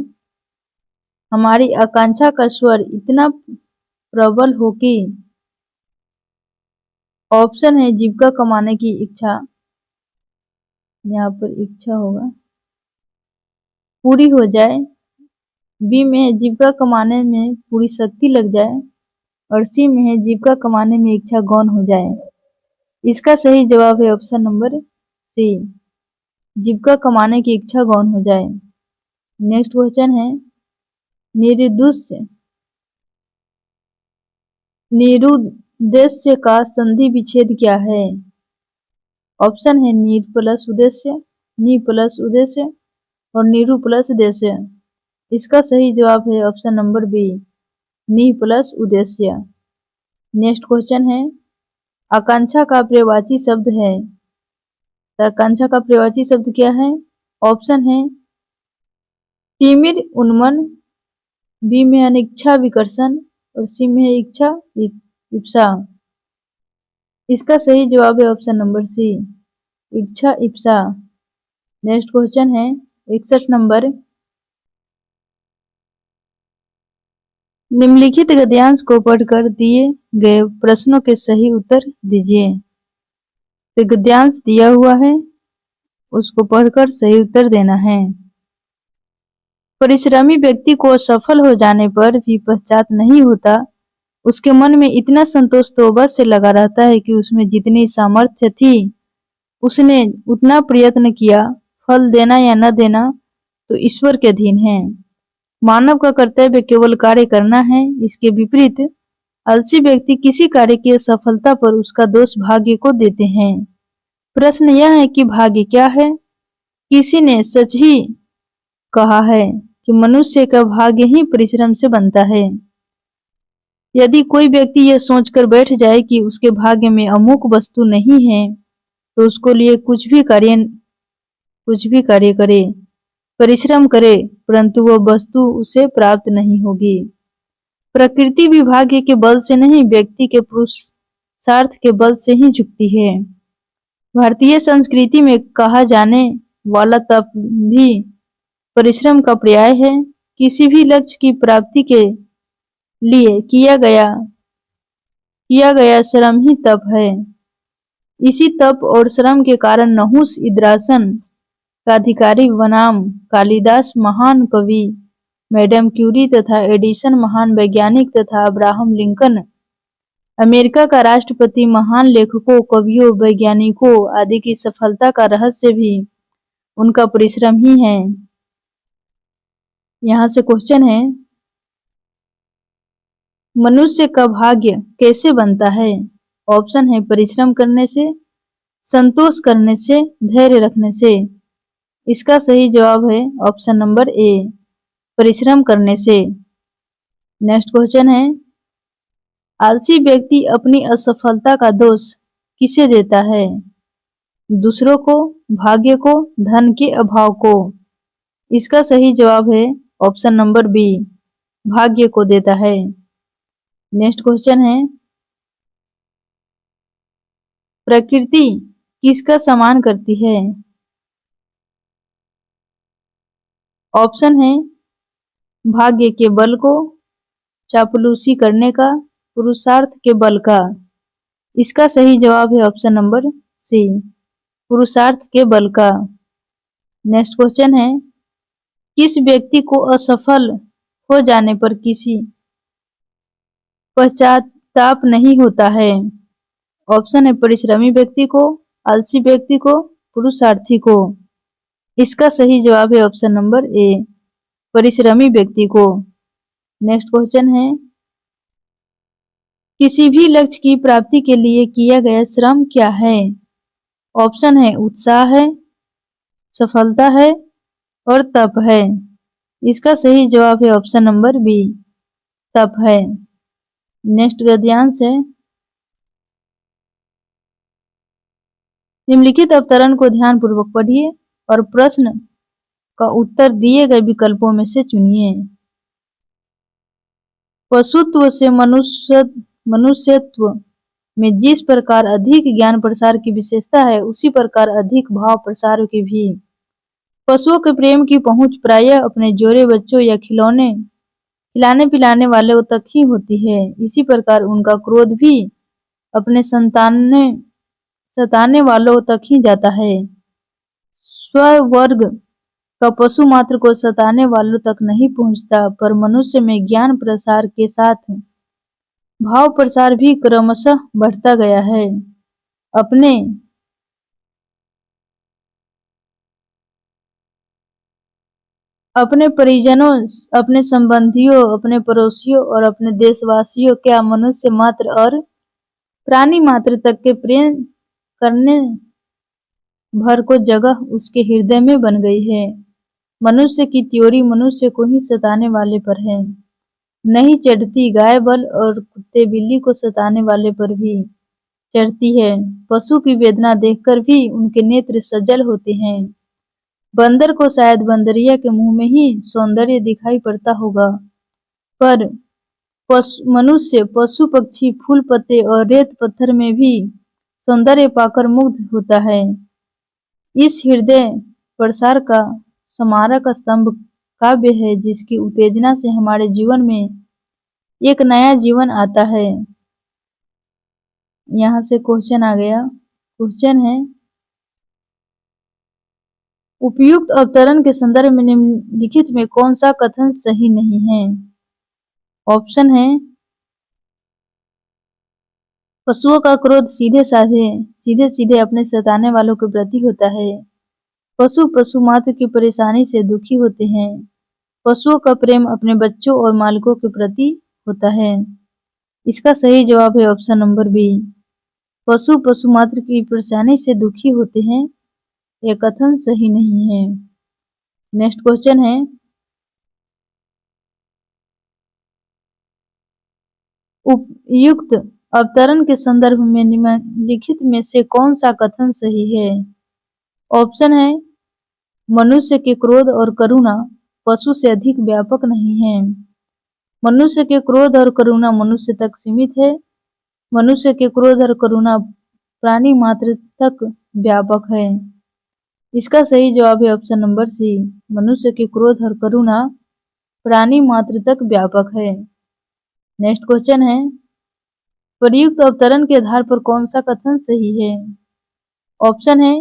Speaker 1: हमारी आकांक्षा का स्वर इतना प्रबल हो कि। ऑप्शन है जीविका कमाने की इच्छा, यहाँ पर इच्छा होगा, पूरी हो जाए, बी में है जीविका कमाने में पूरी शक्ति लग जाए और सी में है जीविका कमाने में इच्छा गौण हो जाए। इसका सही जवाब है ऑप्शन नंबर सी, जीविका कमाने की इच्छा गौण हो जाए। नेक्स्ट क्वेश्चन है निरुद्देश्य का संधि विच्छेद क्या है? ऑप्शन है निर प्लस उद्देश्य, नि प्लस उद्देश्य और निरु प्लस उद्देश्य। इसका सही जवाब है ऑप्शन नंबर बी, नि प्लस उद्देश्य। नेक्स्ट क्वेश्चन है, आकांक्षा का पर्यायवाची शब्द है। तो आकांक्षा का पर्यायवाची शब्द क्या है? ऑप्शन है तिमिर, उन्मन, बी में अनिच्छा विकर्षण और सी में है इच्छा इप्सा। इसका सही जवाब है ऑप्शन नंबर सी, इच्छा इप्सा। नेक्स्ट क्वेश्चन है 61 नंबर। निम्नलिखित गद्यांश को पढ़कर दिए गए प्रश्नों के सही उत्तर दीजिए। तो गद्यांश दिया हुआ है, उसको पढ़कर सही उत्तर देना है। परिश्रमी व्यक्ति को सफल हो जाने पर भी पश्चात नहीं होता। उसके मन में इतना संतोष तो अवश्य लगा रहता है कि उसमें जितनी सामर्थ्य थी उसने उतना प्रयत्न किया। फल देना या न देना तो ईश्वर के अधीन है। मानव का कर्तव्य केवल कार्य करना है। इसके विपरीत आलसी व्यक्ति किसी कार्य की असफलता पर उसका दोष भाग्य को देते हैं। प्रश्न यह है कि भाग्य क्या है? किसी ने सच ही कहा है कि मनुष्य का भाग्य ही परिश्रम से बनता है। यदि कोई व्यक्ति यह सोचकर बैठ जाए कि उसके भाग्य में अमुक वस्तु नहीं है तो उसको लिए कुछ भी कार्य करे, परिश्रम करे, परंतु वह वस्तु उसे प्राप्त नहीं होगी। प्रकृति भी भाग्य के बल से नहीं, व्यक्ति के पुरुषार्थ के बल से ही झुकती है। भारतीय संस्कृति में कहा जाने वाला तप भी परिश्रम का पर्याय है। किसी भी लक्ष्य की प्राप्ति के लिए किया गया श्रम ही तप है। इसी तप और श्रम के कारण नहुस इंद्रासन का अधिकारी बनाम कालिदास महान कवि, मैडम क्यूरी तथा एडिसन महान वैज्ञानिक तथा अब्राहम लिंकन अमेरिका का राष्ट्रपति महान लेखकों, कवियों, वैज्ञानिकों आदि की सफलता का रहस्य भी उनका परिश्रम ही है। यहाँ से क्वेश्चन है, मनुष्य का भाग्य कैसे बनता है? ऑप्शन है परिश्रम करने से, संतोष करने से, धैर्य रखने से। इसका सही जवाब है ऑप्शन नंबर ए, परिश्रम करने से। नेक्स्ट क्वेश्चन है, आलसी व्यक्ति अपनी असफलता का दोष किसे देता है? दूसरों को, भाग्य को, धन के अभाव को। इसका सही जवाब है ऑप्शन नंबर बी, भाग्य को देता है। नेक्स्ट क्वेश्चन है, प्रकृति किसका सम्मान करती है? ऑप्शन है भाग्य के बल को, चापलूसी करने का, पुरुषार्थ के बल का। इसका सही जवाब है ऑप्शन नंबर सी, पुरुषार्थ के बल का। नेक्स्ट क्वेश्चन है, किस व्यक्ति को असफल हो जाने पर किसी पश्चाताप नहीं होता है? ऑप्शन है परिश्रमी व्यक्ति को, आलसी व्यक्ति को, पुरुषार्थी को। इसका सही जवाब है ऑप्शन नंबर ए, परिश्रमी व्यक्ति को। नेक्स्ट क्वेश्चन है, किसी भी लक्ष्य की प्राप्ति के लिए किया गया श्रम क्या है? ऑप्शन है उत्साह है, सफलता है और तप है। इसका सही जवाब है ऑप्शन नंबर बी, तप है। नेक्स्ट गद्यांश है, निम्नलिखित अवतरण को ध्यानपूर्वक पढ़िए और प्रश्न का उत्तर दिए गए विकल्पों में से चुनिए। पशुत्व से मनुष्यत्व में जिस प्रकार अधिक ज्ञान प्रसार की विशेषता है, उसी प्रकार अधिक भाव प्रसार की भी। पशुओं के प्रेम की पहुंच प्रायः अपने जोड़े बच्चों या खिलाने पिलाने वाले तक ही होती है। इसी प्रकार उनका क्रोध भी अपने सताने वालों तक ही जाता है। स्ववर्ग का पशु मात्र को सताने वालों तक नहीं पहुंचता, पर मनुष्य में ज्ञान प्रसार के साथ भाव प्रसार भी क्रमशः बढ़ता गया है। अपने परिजनों, अपने संबंधियों, अपने पड़ोसियों और अपने देशवासियों, क्या मनुष्य मात्र और प्राणी मात्र तक के प्रेम करने भर को जगह उसके हृदय में बन गई है। मनुष्य की त्योरी मनुष्य को ही सताने वाले पर है, नहीं चढ़ती गाय बल और कुत्ते बिल्ली को सताने वाले पर भी चढ़ती है। पशु की वेदना देखकर भी उनके नेत्र सजल होते हैं। बंदर को शायद बंदरिया के मुंह में ही सौंदर्य दिखाई पड़ता होगा, पर मनुष्य, पशु पक्षी, फूल पत्ते और रेत पत्थर में भी सौंदर्य पाकर मुग्ध होता है। इस हृदय प्रसार का स्मारक स्तंभ काव्य है, जिसकी उत्तेजना से हमारे जीवन में एक नया जीवन आता है। यहाँ से क्वेश्चन आ गया। क्वेश्चन है, उपयुक्त अवतरण के संदर्भ में निम्नलिखित में कौन सा कथन सही नहीं है? ऑप्शन है, पशुओं का क्रोध सीधे सीधे अपने सताने वालों के प्रति होता है। पशु मात्र की परेशानी से दुखी होते हैं। पशुओं का प्रेम अपने बच्चों और मालिकों के प्रति होता है। इसका सही जवाब है ऑप्शन नंबर बी। पशु मात्र की परेशानी से दुखी होते हैं, यह कथन सही नहीं है। नेक्स्ट क्वेश्चन है, उपयुक्त अवतरण के संदर्भ में निम्नलिखित में से कौन सा कथन सही है? ऑप्शन है, मनुष्य के क्रोध और करुणा पशु से अधिक व्यापक नहीं है। मनुष्य के क्रोध और करुणा मनुष्य तक सीमित है। मनुष्य के क्रोध और करुणा प्राणी मात्र तक व्यापक है। इसका सही जवाब है ऑप्शन नंबर सी। मनुष्य के क्रोध और करुणा प्राणी मात्र तक व्यापक है। नेक्स्ट क्वेश्चन है, प्रयुक्त अवतरण के आधार पर कौन सा कथन सही है? ऑप्शन है,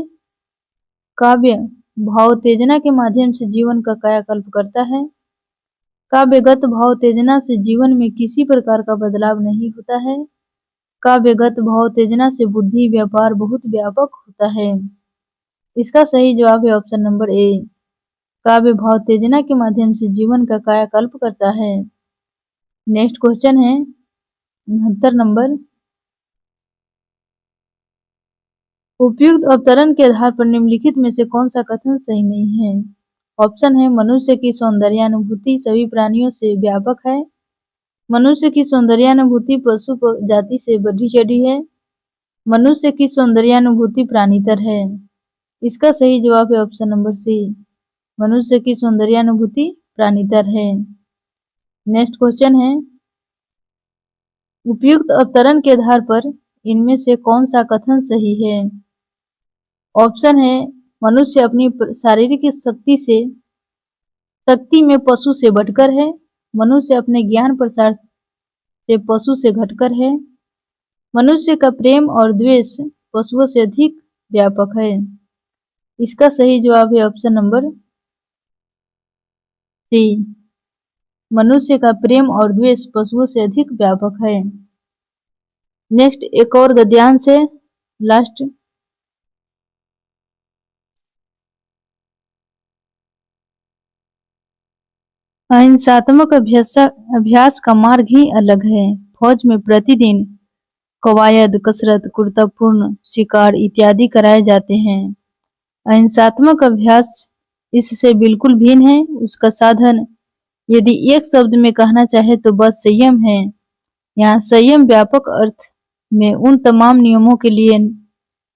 Speaker 1: काव्य भावोत्तेजना के माध्यम से जीवन का कायाकल्प करता है। काव्यगत भावोत्तेजना से जीवन में किसी प्रकार का बदलाव नहीं होता है। काव्यगत भावोत्तेजना से बुद्धि व्यापार बहुत व्यापक होता है। इसका सही जवाब है ऑप्शन नंबर ए। काव्य भावोत्तेजना के माध्यम से जीवन का कायाकल्प करता है। नेक्स्ट क्वेश्चन है 69 नंबर, उपयुक्त अवतरण के आधार पर निम्नलिखित में से कौन सा कथन सही नहीं है? ऑप्शन है, मनुष्य की सौंदर्यानुभूति सभी प्राणियों से व्यापक है। मनुष्य की सौंदर्यानुभूति पशु जाति से बढ़ी चढ़ी है। मनुष्य की सौंदर्यानुभूति प्राणीतर है। इसका सही जवाब है ऑप्शन नंबर सी। मनुष्य की सौंदर्यानुभूति प्राणीतर है। नेक्स्ट क्वेश्चन है, उपयुक्त अवतरण के आधार पर इनमें से कौन सा कथन सही है? ऑप्शन है, मनुष्य अपनी शारीरिक शक्ति में पशु से बढ़कर है। मनुष्य अपने ज्ञान प्रसार से पशु से घटकर है। मनुष्य का प्रेम और द्वेष पशुओं से अधिक व्यापक है। इसका सही जवाब है ऑप्शन नंबर सी। मनुष्य का प्रेम और द्वेष पशुओं से अधिक व्यापक है। नेक्स्ट एक और गद्यांश है, लास्ट। अहिंसात्मक अभ्यास का मार्ग ही अलग है। फौज में प्रतिदिन कवायद, कसरत, कुर्तापूर्ण, शिकार इत्यादि कराए जाते हैं। अहिंसात्मक अभ्यास इससे बिल्कुल भिन्न है। उसका साधन यदि एक शब्द में कहना चाहे तो बस संयम है। यहाँ संयम व्यापक अर्थ में उन तमाम नियमों के लिए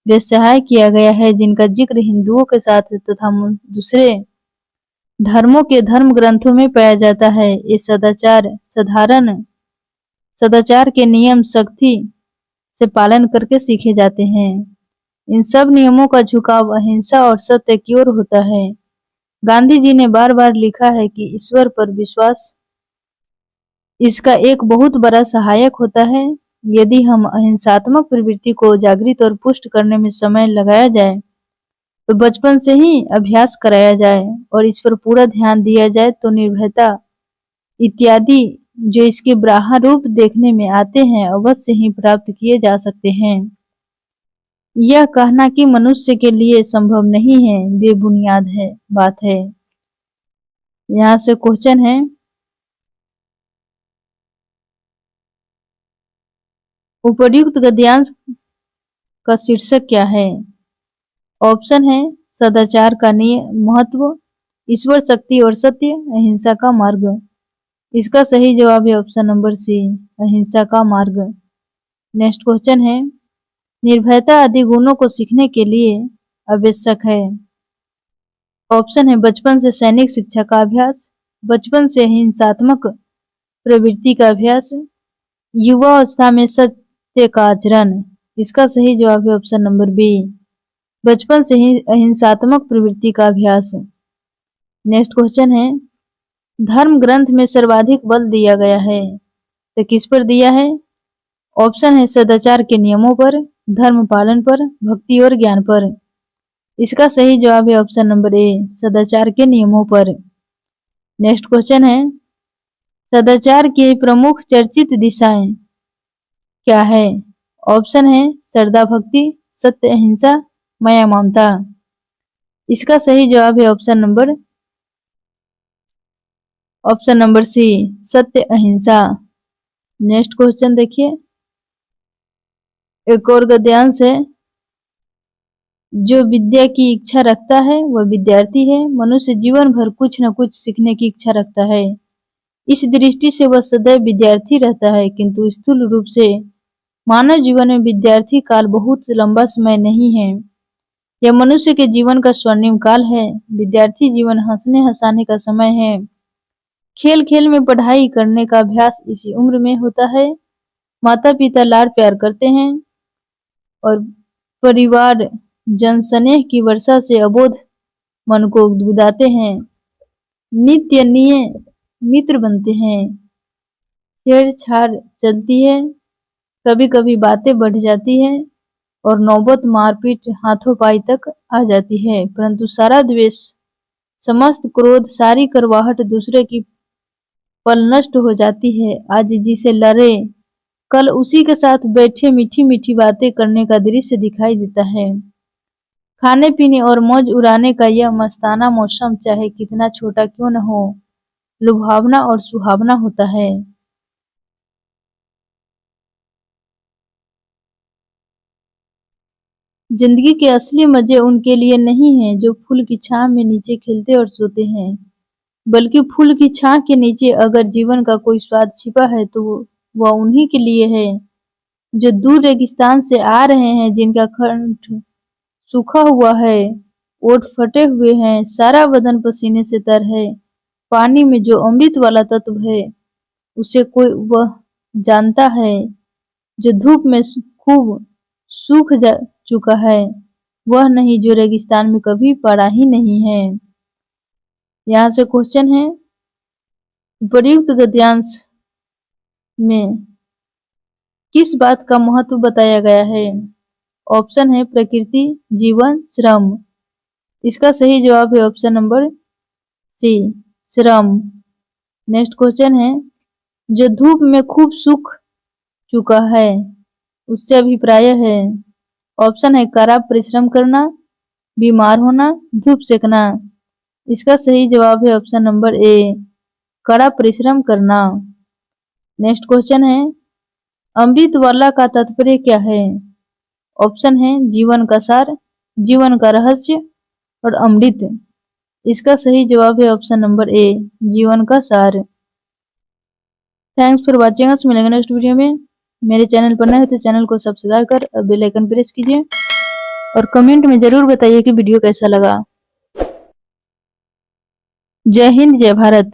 Speaker 1: बेसहाय किया गया है जिनका जिक्र हिंदुओं के साथ तथा दूसरे धर्मों के धर्म ग्रंथों में पाया जाता है। ये सदाचार के नियम सख्ती से पालन करके सीखे जाते हैं। इन सब नियमों का झुकाव अहिंसा और सत्य की ओर होता है। गांधी जी ने बार बार लिखा है कि ईश्वर पर विश्वास इसका एक बहुत बड़ा सहायक होता है। यदि हम अहिंसात्मक प्रवृत्ति को जागृत और पुष्ट करने में समय लगाया जाए तो बचपन से ही अभ्यास कराया जाए और इस पर पूरा ध्यान दिया जाए तो निर्भयता इत्यादि जो इसके ब्राह्मण रूप देखने में आते हैं अवश्य ही प्राप्त किए जा सकते हैं। यह कहना कि मनुष्य के लिए संभव नहीं है बेबुनियाद बात है। यहाँ से क्वेश्चन है, उपर्युक्त गद्यांश का शीर्षक क्या है? ऑप्शन है, सदाचार का महत्व, ईश्वर शक्ति और सत्य, अहिंसा का मार्ग। इसका सही जवाब है ऑप्शन नंबर सी, अहिंसा का मार्ग। नेक्स्ट क्वेश्चन है, निर्भयता आदि गुणों को सीखने के लिए आवश्यक है। ऑप्शन है, बचपन से सैनिक शिक्षा का अभ्यास, बचपन से हिंसात्मक प्रवृत्ति का अभ्यास, युवावस्था में सत्य का आचरण। इसका सही जवाब है ऑप्शन नंबर बी, बचपन से ही अहिंसात्मक प्रवृत्ति का अभ्यास। नेक्स्ट क्वेश्चन है, धर्म ग्रंथ में सर्वाधिक बल दिया गया है, तो किस पर दिया है? ऑप्शन है सदाचार के नियमों पर, धर्म पालन पर, भक्ति और ज्ञान पर। इसका सही जवाब है ऑप्शन नंबर ए, सदाचार के नियमों पर। नेक्स्ट क्वेश्चन है, सदाचार की प्रमुख चर्चित दिशाएं क्या है? ऑप्शन है श्रद्धा भक्ति, सत्य अहिंसा, माया ममता। इसका सही जवाब है ऑप्शन नंबर सी, सत्य अहिंसा। नेक्स्ट क्वेश्चन देखिए, एक और गद्यांश है, जो विद्या की इच्छा रखता है वह विद्यार्थी है, मनुष्य जीवन भर कुछ न कुछ सीखने की इच्छा रखता है। इस दृष्टि से वह सदैव विद्यार्थी रहता है, किंतु स्थूल रूप से मानव जीवन में विद्यार्थी काल बहुत लंबा समय नहीं है। यह मनुष्य के जीवन का स्वर्णिम काल है। विद्यार्थी जीवन हंसने हंसाने का समय है। खेल खेल में पढ़ाई करने का अभ्यास इसी उम्र में होता है। माता पिता लाड प्यार करते हैं और परिवार जन स्नेह की वर्षा से अबोध मन को गुदगुदाते हैं। नित्य नए मित्र बनते हैं, छेड़छाड़ चलती है, कभी कभी बातें बढ़ जाती है और नौबत मारपीट हाथों पाई तक आ जाती है, परंतु सारा द्वेष, समस्त क्रोध, सारी करवाहट दूसरे की पल नष्ट हो जाती है। आज जिसे लड़े कल उसी के साथ बैठे मीठी मीठी बातें करने का दृश्य दिखाई देता है। खाने पीने और मौज उड़ाने का यह मस्ताना मौसम चाहे कितना छोटा क्यों न हो, लुभावना और सुहावना होता है। जिंदगी के असली मजे उनके लिए नहीं हैं जो फूल की छांव में नीचे खिलते और सोते हैं, बल्कि फूल की छांव के नीचे अगर जीवन का कोई स्वाद छिपा है तो वह उन्हीं के लिए है जो दूर रेगिस्तान से आ रहे हैं, जिनका कंठ सूखा हुआ है, ओठ फटे हुए हैं, सारा बदन पसीने से तर है। पानी में जो अमृत वाला तत्व है उसे कोई वह जानता है जो धूप में खूब सूख जा चुका है, वह नहीं जो रेगिस्तान में कभी पड़ा ही नहीं है। यहाँ से क्वेश्चन है, उपर्युक्त गद्यांश में किस बात का महत्व बताया गया है? ऑप्शन है प्रकृति, जीवन, श्रम। इसका सही जवाब है ऑप्शन नंबर सी, श्रम। नेक्स्ट क्वेश्चन है, जो धूप में खूब सूख चुका है उससे अभिप्राय है? ऑप्शन है कड़ा परिश्रम करना, बीमार होना, धूप सेकना। इसका सही जवाब है ऑप्शन नंबर ए, कड़ा परिश्रम करना। नेक्स्ट क्वेश्चन है, अमृत वाला का तात्पर्य क्या है? ऑप्शन है जीवन का सार, जीवन का रहस्य और अमृत। इसका सही जवाब है ऑप्शन नंबर ए, जीवन का सार। Thanks for watching us. मिलेंगे नेक्स्ट वीडियो में। मेरे चैनल पर नए हो तो चैनल को सब्सक्राइब कर और बेल आइकन प्रेस कीजिए और कमेंट में जरूर बताइए कि वीडियो कैसा लगा। जय हिंद, जय भारत।